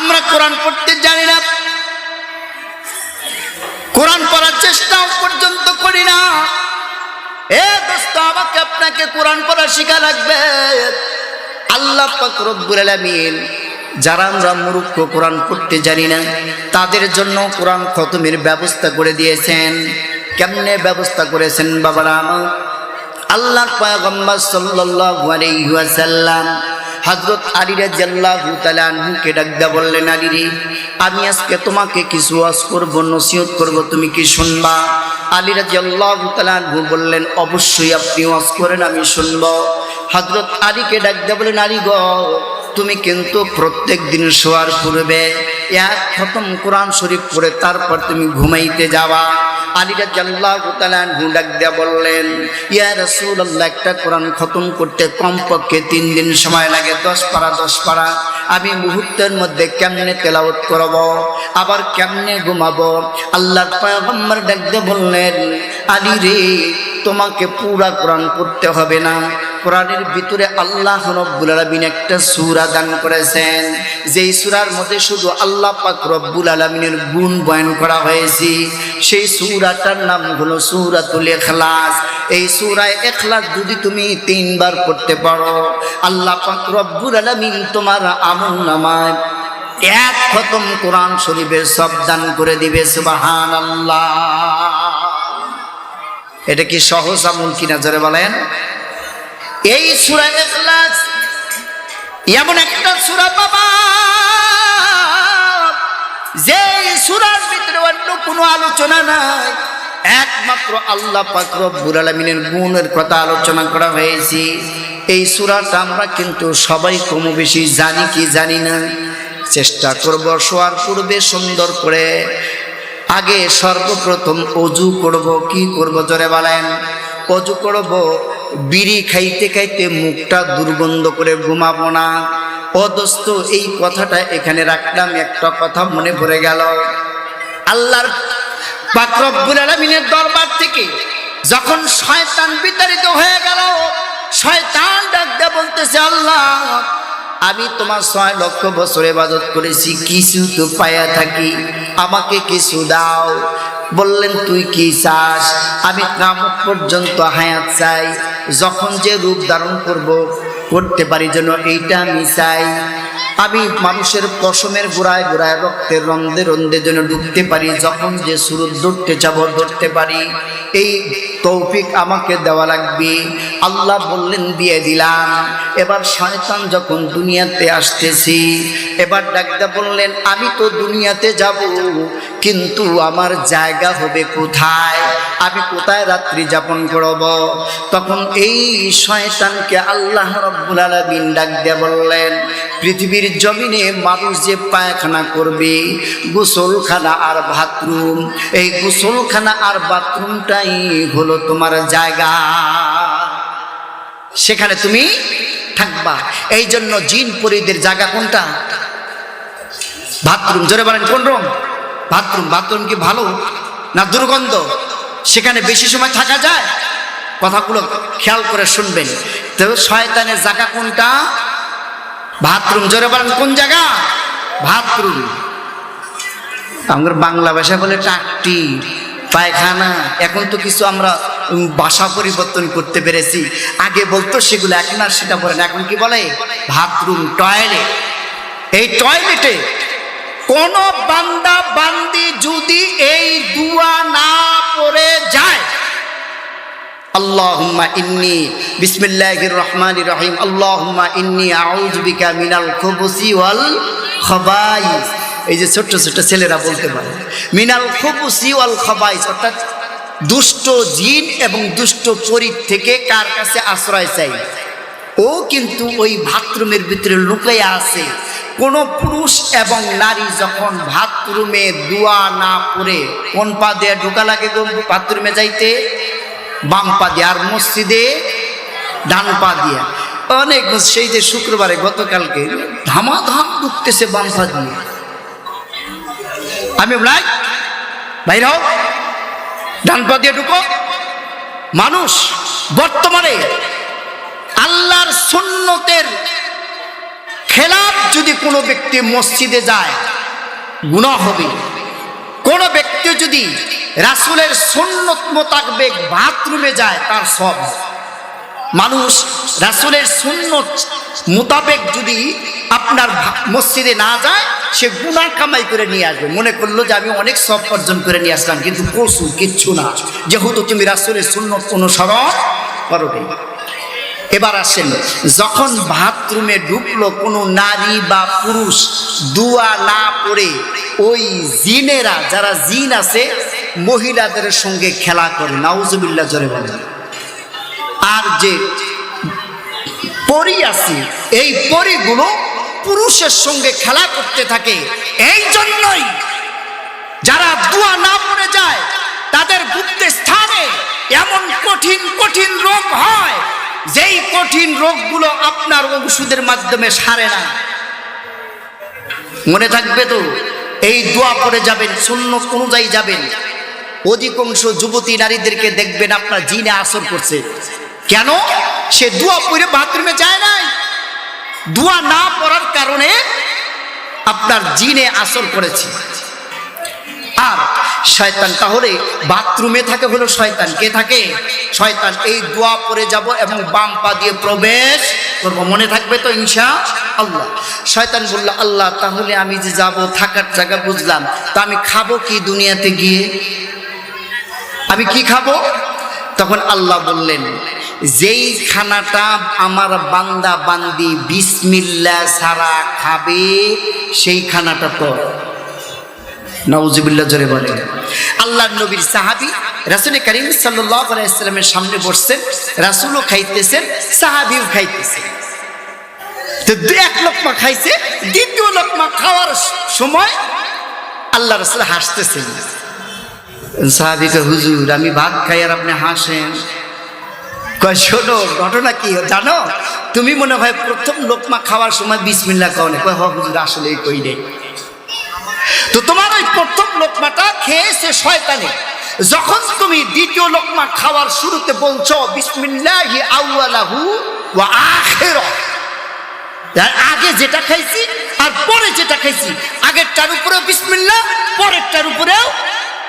আমরা কোরআন পড়তে জানি না, কোরআন পড়ার চেষ্টাও পর্যন্ত করি না। এ দোস্ত, আমাকে আপনাকে কোরআন পড়া শিখা লাগবে। আল্লাহ পাক রব্বুল আলামিন যারা আমরা মূর্খ, কোরআন পড়তে জানি না, তাদের জন্য কোরআন খতমের ব্যবস্থা করে দিয়েছেন। কেমনে ব্যবস্থা করেছেন বাবারা আমার? আল্লাহ পয়গম্বর সাল্লাল্লাহু আলাইহি ওয়াসাল্লাম হযরত আলী রাদিয়াল্লাহু তাআলা আনহুকে ডাক দিয়ে বললেন, আলী রে, আমি আজকে তোমাকে কিছু ওয়াজ করব, নসিহত করব, তুমি কি শুনবা? আলী রাদিয়াল্লাহু তাআলা আনহু বললেন, অবশ্যই আপনি ওয়াজ করেন, আমি শুনব। হযরত আলীকে ডাক দিয়ে বললেন, আলী গো, তুমি কিন্তু প্রত্যেক দিন শোয়ার পূর্বে এক খতম কোরআন শরীফ পড়ে তারপর তুমি ঘুমাইতে যাবা। আলী রাদিয়াল্লাহু তাআলা আনহু ডাক দিয়ে বললেন, ইয়া রাসূলুল্লাহ, একটা কোরআন খতম করতে কমপক্ষে 3 দিন সময় লাগে, 10 পারা। আমি মুহূর্তের মধ্যে কেমনে তেলাওয়াত করব, আবার কেমনে ঘুমাবো? আল্লাহর পয়গম্বর ডাক দিয়ে বললেন, আলী রে, তোমাকে পুরা কোরআন পড়তে হবে না। কোরআনের ভিতরে আল্লাহ রব্বুল আলামিন একটা সূরা দান করেছেন, যেই সূরার মধ্যে শুধু আল্লাহ পাক রব্বুল আলামিনের গুণ বয়ান করা হয়েছে। সেই সূরাটার নাম হলো সূরাতুল ইখলাস। এই সূরা ইখলাস যদি তুমি 3 বার পড়তে পারো, আল্লাহ পাক রব্বুল আলামিন তোমার আমলনামায় এক খতম কোরআন শরীফের সব দান করে দিবে। সুবহানাল্লাহ। এটা কি সহজ আমল কিনা জোরে বলেন? এই সূরা ইখলাস এমন একটা সূরা বাবা, যে সূরার ভিতরে অন্য কোনো আলোচনা নাই, একমাত্র আল্লাহ পাক রব্বুল আলামিনের গুণের কথা আলোচনা করা হয়েছে। এই সূরাটা আমরা কিন্তু সবাই কম বেশি জানি কি জানি না। চেষ্টা করব শোয়ার পূর্বে সুন্দর করে আগে সর্বপ্রথম অজু করব। কি করব জোরে বলেন? অজু করব। বিড়ি খাইতে খাইতে মুখটা দুর্গন্ধ করে ঘুমাবো না। ও দোস্ত, এই কথাটা এখানে রাখলাম, একটা কথা মনে পড়ে গেল। আল্লাহর পাক রব্বুল আলামিনের দরবার থেকে যখন শয়তান বিতাড়িত হয়ে গেল, শয়তান ডাক দিয়ে বলতেছে, আল্লাহ, আমি তোমার 6 লক্ষ বছর ইবাদত করেছি, কিছু তো পায়া থাকি, আমাকে কিছু দাও। বললেন, তুই কি চাস? আমি কিয়ামত পর্যন্ত হায়াত চাই, যখন যে রূপ ধারণ করতে পারি যেন এইটা আমি চাই। আমি মানুষের পশমের গোড়ায় গোড়ায় রক্তের রন্ধে রন্ধে যেন ঢুকতে পারি, যখন যে সুরত ধরতে যাব ধরতে পারি। এই তৌফিক আমাকে দেওয়া লাগবে। আল্লাহ বললেন, দিয়ে দিলাম। এবার শয়তান যখন দুনিয়াতে আসতেছি, এবার ডাকতে বললেন, আমি তো দুনিয়াতে যাব, কিন্তু আমার জায়গা হবে কোথায়? আমি কোথায় রাত্রি যাপন করব? তখন এই শয়তানকে আল্লাহ রব্বুল আলামিন ডাক দিয়ে বললেন, পৃথিবীর জমিনে মানুষ যে পায়খানা করবে, গোসলখানা আর বাথরুম, এই গোসলখানা আর বাথরুমটাই হলো তোমার জায়গা, সেখানে তুমি থাকবা। এই জন্য জিন পরীদের জায়গা কোনটা? বাথরুম। জোরে বলেন, কোন রুম? বাথরুম। বাথরুম কি ভালো না দুর্গন্ধ? সেখানে বেশি সময় থাকা যায়? কথাগুলো খেয়াল করে শুনবেন। তো শয়তানের জায়গা কোনটা? বাথরুম। জোরে বলেন, কোন জায়গা? বাথরুম। আমাদের বাংলা ভাষা বলে টাকটি, পায়খানা। এখন তো কিছু আমরা ভাষা পরিবর্তন করতে পেরেছি। আগে বলতো সেগুলো, এখন আর সেটা বলে না। এখন কি বলে? Bathroom, toilet. এই টয়লেটে কোন বান্দা বান্দি যদি এই দুয়া না পড়ে যায়, আল্লাহুম্মা ইন্নী বিসমিল্লাহির রহমানির রহিম, আল্লাহুম্মা ইন্নী আউযু বিকা মিনাল খুবুসি ওয়াল খাবাইস। এই যে ছোট ছোট ছেলেরা বলতে পারে, মিনাল খুবুসি ওয়াল খাবাইস, অর্থাৎ দুষ্ট জিন এবং দুষ্ট পরীর থেকে কার কাছে আশ্রয় চাই? ও কিন্তু ওই বাথরুমের ভিতরে লুকাইয়া আছে। কোন পুরুষ এবং নারী যখন বাথরুমে দোয়া না পড়ে, কোন পা দিয়ে ঢোকা লাগে বাথরুমে যাইতে? বাম পা দিয়ে। আর মসজিদে ডান পা দিয়া। অনেক, সেই যে শুক্রবারে গতকালকে ধামাধাম ঢুকতেছে বাম পা দিয়ে। আমি বলাই, বাইর হও, ডান পা দিয়ে ঢুকো। মানুষ বর্তমানে আল্লাহর সুন্নতের খেলাফ যদি কোনো ব্যক্তি মসজিদে যায় গুনাহ হবে। কোন ব্যক্তি যদি রাসূলের সুন্নত মোতাবেক বাথরুমে যায় তার সব। মানুষ রাসূলের সুন্নত মোতাবেক যদি আপনার মসজিদে না যায় সে গুনাহ কামাই করে নিয়ে আসবে, মনে করলো যে আমি অনেক সব অর্জন করে নিয়ে আসলাম, কিন্তু কসু কিচ্ছু না, যেহেতু তুমি রাসূলের সুন্নত অনুসরণ করো নাই। এবার আসেন, যখন বাথরুমে ঢুকলো কোনো নারী বা পুরুষ দোয়া না পড়ে ওই জিনেরা, যারা জিন আছে, মহিলাদের সঙ্গে খেলা করে, নাউজুবিল্লাহ জোরে বলেন। আর যে পরী আছে, এই পরীগুলো পুরুষের সঙ্গে খেলা করতে থাকে। এই জন্যই যারা দোয়া না পড়ে যায় তাদের গুপ্ত স্থানে এমন কঠিন কঠিন রোগ হয়, যেই কঠিন রোগগুলো আপনার ওষুধের মাধ্যমে সারে না। মনে থাকবে তো, এই দোয়া পড়ে যাবেন, সুন্নত অনুযায়ী যাবেন। অধিকাংশ যুবতী নারীদেরকে দেখবেন আপনার জিনে আসর করছে। কেন? সে দোয়া পড়ে বাথরুমে যায় নাই। দোয়া না পড়ার কারণে আপনার জিনে আসর করেছে। আর শয়তান, তাহলে বাথরুমে থাকে হলো শয়তান। কে থাকে? শয়তান। এই দোয়া পড়ে যাব এবং বাম পা দিয়ে প্রবেশ করব, মনে থাকবে তো ইনশাআল্লাহ। শয়তান বলল, আল্লাহ তাহলে আমি যে যাব, থাকার জায়গা বুঝলাম, তা আমি খাবো কি দুনিয়াতে গিয়ে? আমি কি খাবো? তখন আল্লাহ বললেন, যেই খানাটা আমার বান্দা বান্দি বিসমিল্লাহ ছাড়া খাবে সেই খানাটা তো। নাউজুবিল্লাহ জোরে বলেন। আল্লাহর নবীর সাহাবী রাসূল করিম সাল্লাল্লাহু আলাইহি ওয়াসাল্লামের সামনে বসছেন, রাসূলও খাইতেছেন, সাহাবীও খাইতেছেন। তো এক লোকমা খাইছে, দ্বিতীয় লোকমা খাওয়ার সময় আল্লাহ রাসূল হাসতেছেন। সাহাবীকে, হুজুর আমি ভাত খাই আর আপনি হাসেন। কয়, শোনো ঘটনা কি জানো? তুমি মনে হয় প্রথম লোকমা খাওয়ার সময় বিসমিল্লাহ কও না। কয়, হ হুজুর আসলেই কই নাই। তো তোমার ওই প্রথম লোকমাটা খেয়েছে শয়তানে। যখন তুমি দ্বিতীয় লোকমা খাওয়ার শুরুতে বলছো বিসমিল্লাহি আউয়ালাহু ওয়া আখিরা, আগে যেটা খাইছি আর পরে যেটা খাইছি, আগেরটার উপরেও বিসমিল্লাহ, পরেরটার উপরেও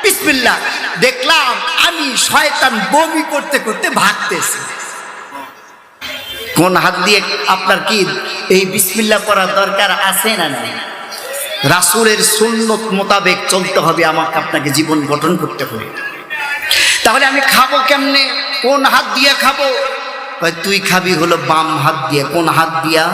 বিসমিল্লাহ, দেখলাম আমি শয়তান বমি করতে করতে ভাগতেছি। কোন হাত দিয়ে আপনার কি এই বিসমিল্লাহ পড়ার দরকার আছে না নাই? রাসূলের সুন্নত মোতাবেক চলতে হবে, আমাকে আপনাকে জীবন গঠন করতে হবে। তাহলে আমি খাবো কেমনে? কোন হাত দিয়ে খাবো? তুই খাবি হলো বাম হাত দিয়ে। কোন হাত দিয়া?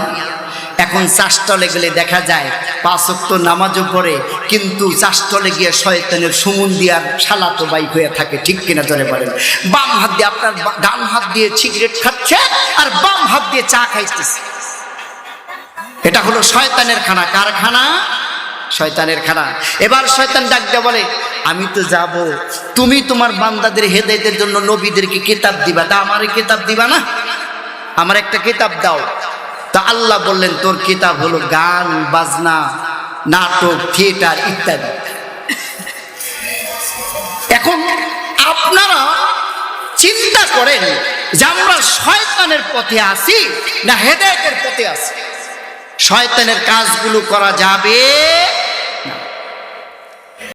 এখন চাষতলে গেলে দেখা যায় 5 ওয়াক্ত নামাজও পড়ে, কিন্তু চাষতলে গিয়ে শয়তানের সুমন দিয়ার সালাতো বাইক হয়ে থাকে, ঠিক কিনা জোরে বলেন। বাম হাত দিয়ে, আপনার ডান হাত দিয়ে সিগারেট খাচ্ছে আর বাম হাত দিয়ে চা খাইতেছে। এটা হলো শয়তানের খানা। কার খানা? শয়তানের খানা। এবার শয়তান ডাক দিয়ে বলে, আমি তো যাব, তুমি তোমার বান্দাদের হেদায়েতের জন্য নবীদেরকে কিতাব দিবা, তা আমারে কিতাব দিবা না? আমার একটা কিতাব দাও। তা আল্লাহ বললেন, তোর কিতাব হলো গান বাজনা, নাটক, থিয়েটার ইত্যাদি। এখন আপনারা চিন্তা করেন যে আমরা শয়তানের পথে আছি না হেদায়েতের পথে আছি? শয়তানের কাজগুলো করা যাবে